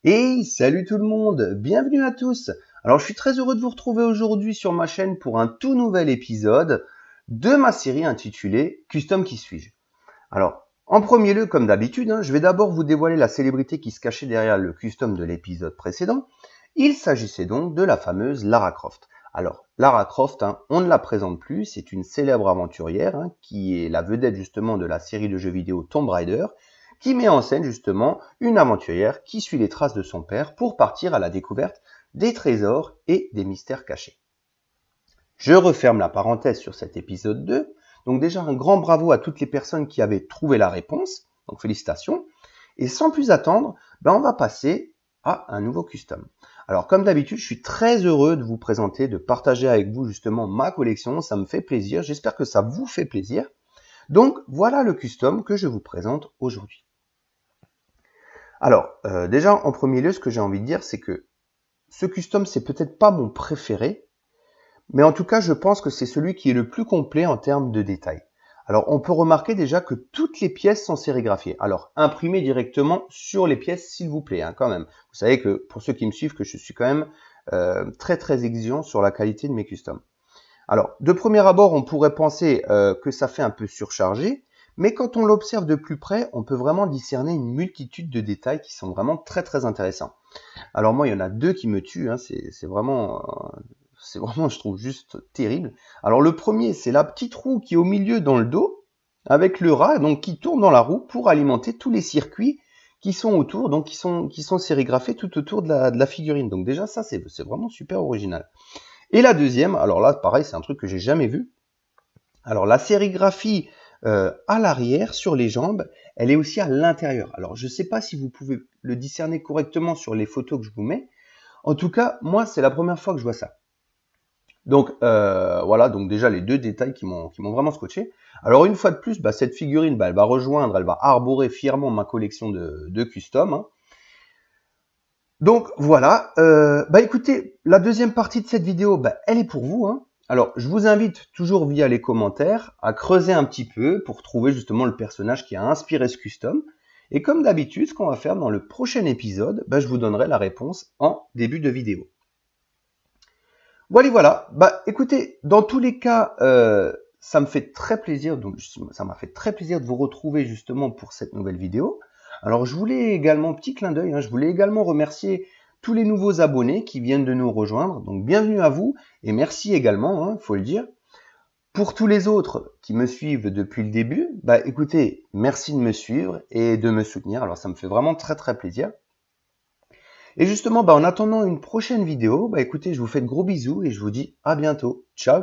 Hey, salut tout le monde, bienvenue à tous. Alors je suis très heureux de vous retrouver aujourd'hui sur ma chaîne pour un tout nouvel épisode de ma série intitulée Custom Qui suis-je. Alors en premier lieu, comme d'habitude, je vais d'abord vous dévoiler la célébrité qui se cachait derrière le custom de l'épisode précédent. Il s'agissait donc de la fameuse Lara Croft. Alors Lara Croft, on ne la présente plus, c'est une célèbre aventurière qui est la vedette justement de la série de jeux vidéo Tomb Raider, qui met en scène justement une aventurière qui suit les traces de son père pour partir à la découverte des trésors et des mystères cachés. Je referme la parenthèse sur cet épisode 2. Donc déjà un grand bravo à toutes les personnes qui avaient trouvé la réponse. Donc félicitations. Et sans plus attendre, on va passer à un nouveau custom. Alors comme d'habitude, je suis très heureux de vous présenter, de partager avec vous justement ma collection. Ça me fait plaisir. J'espère que ça vous fait plaisir. Donc voilà le custom que je vous présente aujourd'hui. Alors, déjà, en premier lieu, ce que j'ai envie de dire, c'est que ce custom, c'est peut-être pas mon préféré, mais en tout cas, je pense que c'est celui qui est le plus complet en termes de détails. Alors, on peut remarquer déjà que toutes les pièces sont sérigraphiées. Alors, imprimez directement sur les pièces, s'il vous plaît, quand même. Vous savez que, pour ceux qui me suivent, que je suis quand même très exigeant sur la qualité de mes customs. Alors, de premier abord, on pourrait penser que ça fait un peu surchargé, mais quand on l'observe de plus près, on peut vraiment discerner une multitude de détails qui sont vraiment très intéressants. Alors moi, il y en a deux qui me tuent, c'est vraiment, je trouve juste terrible. Alors le premier, c'est la petite roue qui est au milieu dans le dos, avec le rat donc qui tourne dans la roue pour alimenter tous les circuits qui sont autour, donc qui sont sérigraphés tout autour de la figurine. Donc déjà ça, c'est vraiment super original. Et la deuxième, alors là, pareil, c'est un truc que j'ai jamais vu. Alors la sérigraphie à l'arrière, sur les jambes, elle est aussi à l'intérieur. Alors je ne sais pas si vous pouvez le discerner correctement sur les photos que je vous mets. En tout cas, moi, c'est la première fois que je vois ça. Donc voilà, donc déjà les deux détails qui m'ont vraiment scotché. Alors une fois de plus, cette figurine, elle va rejoindre, elle va arborer fièrement ma collection de custom. Donc voilà, écoutez, la deuxième partie de cette vidéo, elle est pour vous. Alors, je vous invite toujours via les commentaires à creuser un petit peu pour trouver justement le personnage qui a inspiré ce custom. Et comme d'habitude, ce qu'on va faire dans le prochain épisode, je vous donnerai la réponse en début de vidéo. Voilà. Écoutez, dans tous les cas, ça me fait très plaisir. Donc, ça m'a fait très plaisir de vous retrouver justement pour cette nouvelle vidéo. Alors, je voulais également, petit clin d'œil, je voulais également remercier tous les nouveaux abonnés qui viennent de nous rejoindre. Donc, bienvenue à vous et merci également, faut le dire. Pour tous les autres qui me suivent depuis le début, écoutez, merci de me suivre et de me soutenir. Alors, ça me fait vraiment très plaisir. Et justement, en attendant une prochaine vidéo, écoutez, je vous fais de gros bisous et je vous dis à bientôt. Ciao.